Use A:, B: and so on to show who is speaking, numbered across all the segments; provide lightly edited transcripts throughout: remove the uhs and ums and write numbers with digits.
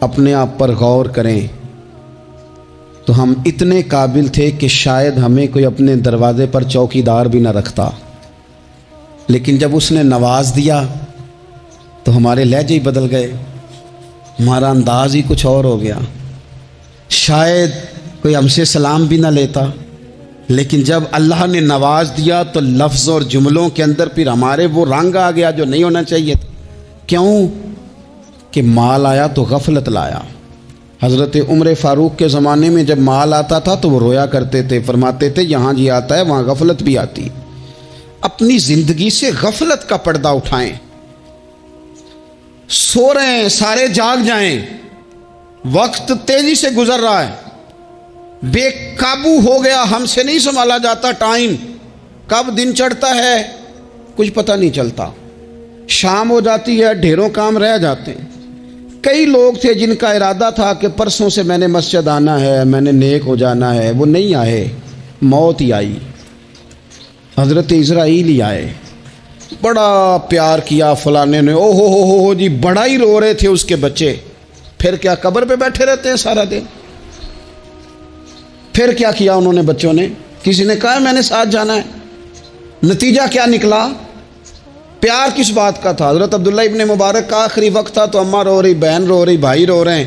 A: اپنے آپ پر غور کریں تو ہم اتنے قابل تھے کہ شاید ہمیں کوئی اپنے دروازے پر چوکیدار بھی نہ رکھتا، لیکن جب اس نے نواز دیا تو ہمارے لہجے ہی بدل گئے، ہمارا انداز ہی کچھ اور ہو گیا۔ شاید کوئی ہم سے سلام بھی نہ لیتا، لیکن جب اللہ نے نواز دیا تو لفظ اور جملوں کے اندر پھر ہمارے وہ رنگ آ گیا جو نہیں ہونا چاہیے تھا۔ کیوں؟ کہ مال آیا تو غفلت لایا۔ حضرت عمر فاروق کے زمانے میں جب مال آتا تھا تو وہ رویا کرتے تھے، فرماتے تھے یہاں جی آتا ہے وہاں غفلت بھی آتی۔ اپنی زندگی سے غفلت کا پردہ اٹھائیں۔ سو رہے ہیں سارے جاگ جائیں، وقت تیزی سے گزر رہا ہے، بے قابو ہو گیا، ہم سے نہیں سنبھالا جاتا ٹائم، کب دن چڑھتا ہے کچھ پتہ نہیں چلتا، شام ہو جاتی ہے ڈھیروں کام رہ جاتے ہیں۔ کئی لوگ تھے جن کا ارادہ تھا کہ پرسوں سے میں نے مسجد آنا ہے، میں نے نیک ہو جانا ہے، وہ نہیں آئے، موت ہی آئی۔ حضرت اسرائیل ہی آئے، بڑا پیار کیا فلانے نے، او ہو جی، بڑا ہی رو رہے تھے اس کے بچے، پھر کیا قبر پہ بیٹھے رہتے ہیں سارا دن؟ پھر کیا کیا انہوں نے بچوں نے؟ کسی نے کہا میں نے ساتھ جانا ہے؟ نتیجہ کیا نکلا؟ پیار کس بات کا تھا؟ حضرت عبداللہ ابن مبارک کا آخری وقت تھا تو اماں رو رہی، بہن رو رہی، بھائی رو رہے ہیں،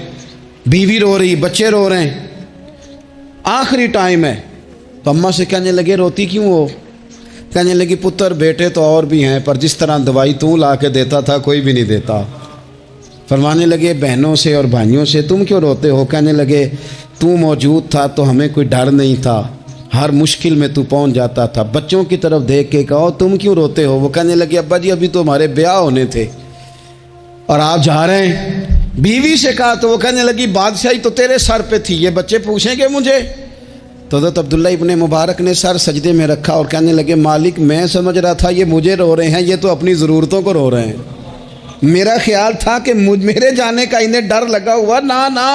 A: بیوی رو رہی، بچے رو رہے ہیں، آخری ٹائم ہے تو اماں سے کہنے لگے روتی کیوں ہو؟ کہنے لگی پتر بیٹے تو اور بھی ہیں پر جس طرح دوائی تو لا کے دیتا تھا کوئی بھی نہیں دیتا۔ فرمانے لگے بہنوں سے اور بھائیوں سے تم کیوں روتے ہو؟ کہنے لگے تو موجود تھا تو ہمیں کوئی ڈر نہیں تھا، ہر مشکل میں تو پہنچ جاتا تھا۔ بچوں کی طرف دیکھ کے کہو تم کیوں روتے ہو؟ وہ کہنے لگے ابا جی ابھی تو ہمارے بیاہ ہونے تھے اور آپ جا رہے ہیں۔ بیوی سے کہا تو وہ کہنے لگی بادشاہی تو تیرے سر پہ تھی، یہ بچے پوچھیں گے مجھے؟ تو حضرت عبداللہ ابن مبارک نے سر سجدے میں رکھا اور کہنے لگے مالک میں سمجھ رہا تھا یہ مجھے رو رہے ہیں، یہ تو اپنی ضرورتوں کو رو رہے ہیں، میرا خیال تھا کہ میرے جانے کا انہیں ڈر لگا ہوا۔ نہ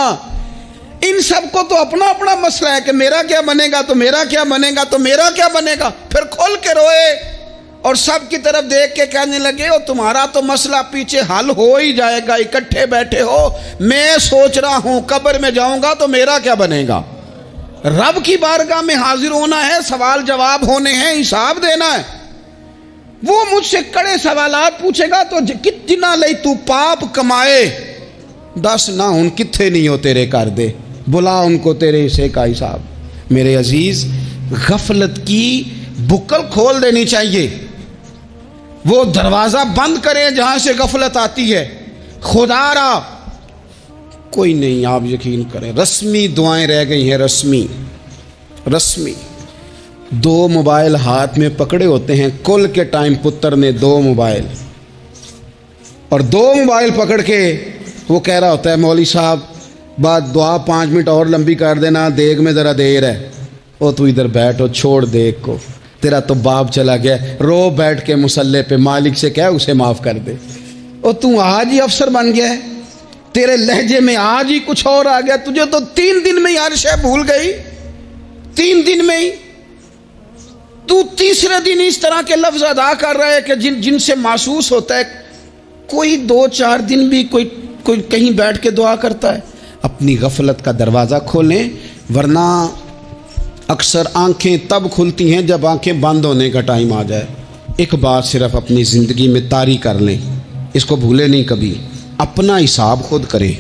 A: ان سب کو تو اپنا اپنا مسئلہ ہے کہ میرا کیا بنے گا تو میرا کیا بنے گا تو میرا کیا بنے گا، پھر کھول کے روئے اور سب کی طرف دیکھ کے کہنے لگے اور تمہارا تو مسئلہ پیچھے حل ہو ہی جائے گا، اکٹھے بیٹھے ہو، میں سوچ رہا ہوں قبر میں جاؤں گا تو میرا کیا بنے گا۔ رب کی بارگاہ میں حاضر ہونا ہے، سوال جواب ہونے ہیں، حساب دینا ہے۔ وہ مجھ سے کڑے سوالات پوچھے گا تو کتنا لئی تو پاپ کمائے، دس نہ ان کتھے نہیں ہو تیرے کر دے، بلا ان کو تیرے حصے کا حساب۔ میرے عزیز غفلت کی بکل کھول دینی چاہیے، وہ دروازہ بند کریں جہاں سے غفلت آتی ہے۔ خدا را کوئی نہیں، آپ یقین کریں رسمی دعائیں رہ گئی ہیں، رسمی 2 موبائل ہاتھ میں پکڑے ہوتے ہیں، کل کے ٹائم پتر نے 2 موبائل اور 2 موبائل پکڑ کے وہ کہہ رہا ہوتا ہے مولوی صاحب بات دعا 5 منٹ اور لمبی کر دینا، دیگ میں ذرا دیر ہے۔ او تو ادھر بیٹھو، چھوڑ دیگ کو، تیرا تو باپ چلا گیا، رو بیٹھ کے مصلے پہ، مالک سے کہہ اسے معاف کر دے۔ او تو آج ہی افسر بن گیا ہے، تیرے لہجے میں آج ہی کچھ اور آ گیا، تجھے تو 3 دن میں ہی ہر شے بھول گئی، 3 دن میں ہی تو تیسرے دن اس طرح کے لفظ ادا کر رہا ہے کہ جن سے محسوس ہوتا ہے کوئی 2-4 دن بھی کوئی کہیں بیٹھ کے دعا کرتا ہے۔ اپنی غفلت کا دروازہ کھولیں، ورنہ اکثر آنکھیں تب کھلتی ہیں جب آنکھیں بند ہونے کا ٹائم آ جائے۔ ایک بات صرف اپنی زندگی میں طاری کر لیں، اس کو بھولے نہیں کبھی، اپنا حساب خود کریں۔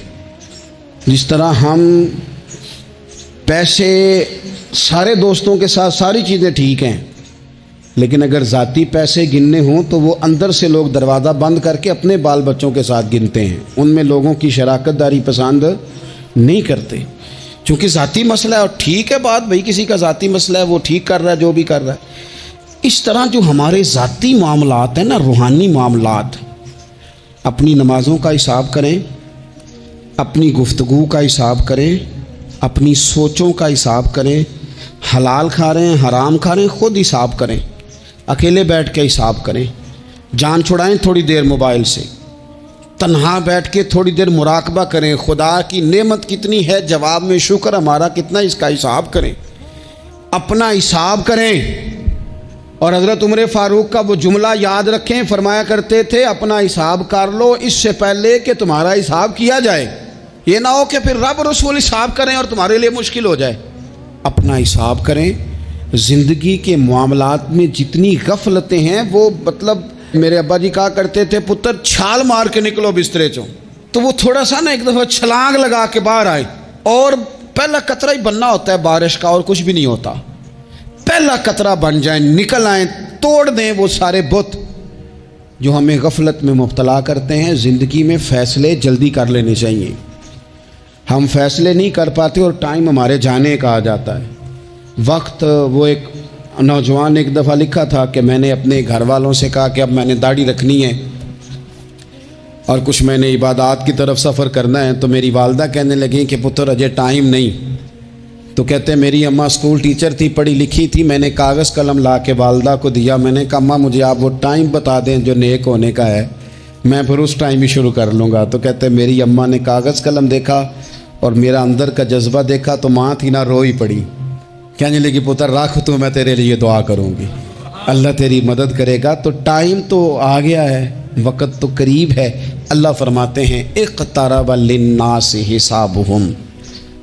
A: جس طرح ہم پیسے سارے دوستوں کے ساتھ ساری چیزیں ٹھیک ہیں، لیکن اگر ذاتی پیسے گننے ہوں تو وہ اندر سے لوگ دروازہ بند کر کے اپنے بال بچوں کے ساتھ گنتے ہیں، ان میں لوگوں کی شراکت داری پسند نہیں کرتے، چونکہ ذاتی مسئلہ ہے۔ اور ٹھیک ہے بات، بھئی کسی کا ذاتی مسئلہ ہے، وہ ٹھیک کر رہا ہے جو بھی کر رہا ہے۔ اس طرح جو ہمارے ذاتی معاملات ہیں نا، روحانی معاملات، اپنی نمازوں کا حساب کریں، اپنی گفتگو کا حساب کریں، اپنی سوچوں کا حساب کریں، حلال کھا رہے ہیں حرام کھا رہے ہیں خود حساب کریں، اکیلے بیٹھ کے حساب کریں، جان چھڑائیں تھوڑی دیر موبائل سے، تنہا بیٹھ کے تھوڑی دیر مراقبہ کریں، خدا کی نعمت کتنی ہے، جواب میں شکر ہمارا کتنا، اس کا حساب کریں، اپنا حساب کریں۔ اور حضرت عمر فاروق کا وہ جملہ یاد رکھیں، فرمایا کرتے تھے اپنا حساب کر لو اس سے پہلے کہ تمہارا حساب کیا جائے، یہ نہ ہو کہ پھر رب رسول حساب کریں اور تمہارے لیے مشکل ہو جائے. اپنا حساب کریں. زندگی کے معاملات میں جتنی غفلتیں ہیں وہ مطلب میرے ابا جی کہا کرتے تھے پتر چھال مار کے نکلو بسترے چوں. تو وہ تھوڑا سا نا ایک دفعہ چھلانگ لگا کے باہر آئے اور پہلا قطرہ ہی بننا ہوتا ہے بارش کا اور کچھ بھی نہیں ہوتا. پہلا قطرہ بن جائیں, نکل آئیں, توڑ دیں وہ سارے بت جو ہمیں غفلت میں مبتلا کرتے ہیں. زندگی میں فیصلے جلدی کر لینے چاہیے. ہم فیصلے نہیں کر پاتے اور ٹائم ہمارے جانے کا آ جاتا ہے. وقت وہ ایک نوجوان نے ایک دفعہ لکھا تھا کہ میں نے اپنے گھر والوں سے کہا کہ اب میں نے داڑھی رکھنی ہے اور کچھ میں نے عبادات کی طرف سفر کرنا ہے. تو میری والدہ کہنے لگیں کہ پتر اجے ٹائم نہیں. تو کہتے ہیں میری اماں اسکول ٹیچر تھی, پڑھی لکھی تھی. میں نے کاغذ قلم لا کے والدہ کو دیا. میں نے کہا اماں مجھے آپ وہ ٹائم بتا دیں جو نیک ہونے کا ہے, میں پھر اس ٹائم ہی شروع کر لوں گا. تو کہتے ہیں میری اماں نے کاغذ قلم دیکھا اور میرا اندر کا جذبہ دیکھا تو ماں تھی نہ روئی پڑی. کہنے لگی پتر رکھ تو میں تیرے لیے دعا کروں گی, اللہ تیری مدد کرے گا. تو ٹائم تو آ گیا ہے, وقت تو قریب ہے. اللہ فرماتے ہیں اقترب للناس حسابهم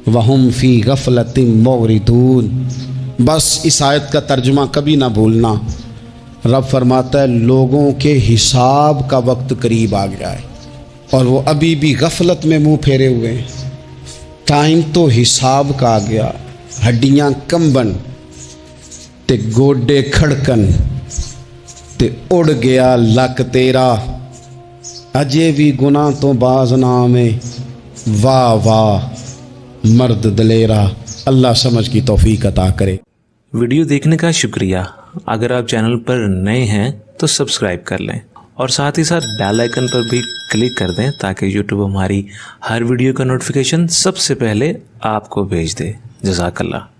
A: وهم فی غفلۃ معرضون. بس اس آیت کا ترجمہ کبھی نہ بھولنا. رب فرماتا ہے لوگوں کے حساب کا وقت قریب آ گیا ہے اور وہ ابھی بھی غفلت میں منہ پھیرے ہوئے ہیں. ٹائم تو حساب کا آ گیا. ہڈیاں کمبن تے گوڈے کھڑکن تے اڑ گیا لک تیرا, اجے بھی گناہ تو باز نہ آویں, واہ واہ مرد دلیرا. اللہ سمجھ کی توفیق عطا کرے.
B: ویڈیو دیکھنے کا شکریہ. اگر آپ چینل پر نئے ہیں تو سبسکرائب کر لیں اور ساتھ ہی ساتھ بیل آئیکن پر بھی کلک کر دیں تاکہ یوٹیوب ہماری ہر ویڈیو کا نوٹیفیکیشن سب سے پہلے آپ کو بھیج دے. جزاک اللہ.